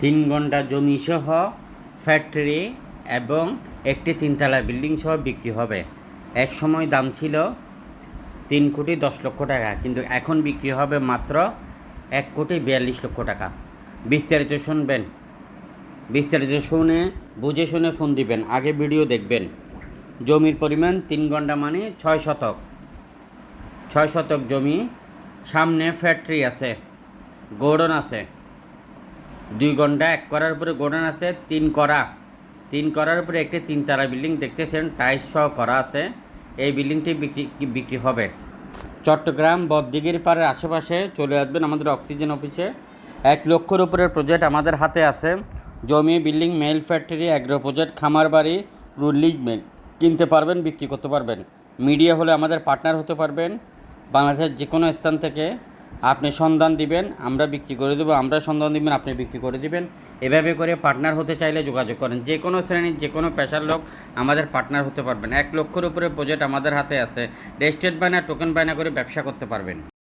3 ঘন্টা জমি সহ ফ্যাক্টরি এবং একটি 3 তলা বিল্ডিং সহ বিক্রি হবে। এক সময় দাম ছিল 3,10,00,000 টাকা, কিন্তু এখন বিক্রি হবে মাত্র 1,42,00,000 টাকা। বিস্তারিত শুনবেন, বিস্তারিত শুনে বুঝে শুনে ফোন দিবেন, আগে ভিডিও দেখবেন। জমির পরিমাণ 3 ঘন্টা মানে 6 শতক। 6 শতক জমি, সামনে ফ্যাক্টরি আছে, গোডাউন আছে। 2 ঘন্টা এক করার উপরে গোডাউন আছে, 3 করার উপরে একটি 3 তলা বিল্ডিং দেখতেছেন, টাইলস সহ করা আছে। এই বিল্ডিংটি বিক্রি হবে। চট্টগ্রাম বদদিঘির পাড়ের আশেপাশে চলে আসবেন আমাদের অক্সিজেন অফিসে। 1 লক্ষের উপরের প্রজেক্ট আমাদের হাতে আছে। জমি, building, mill factory, agro project, খামার বাড়ি, রুলিং মেল কিনতে পারবেন, বিক্রি করতে পারবেন। মিডিয়া হলে আমাদের পার্টনার হতে পারবেন। বাংলাদেশের যে কোনো স্থান থেকে আপনি সন্ধান দিবেন, আমরা বিক্রি করে দেবো। আমরা সন্ধান দিবেন, আপনি বিক্রি করে দিবেন। এভাবে করে পার্টনার হতে চাইলে যোগাযোগ করেন। যে কোনো শ্রেণীর যে কোনো পেশার লোক আমাদের পার্টনার হতে পারবেন। 1 লক্ষের উপরে প্রজেক্ট আমাদের হাতে আছে। রেজিস্ট্রেড বায়না, টোকেন বায়না করে ব্যবসা করতে পারবেন।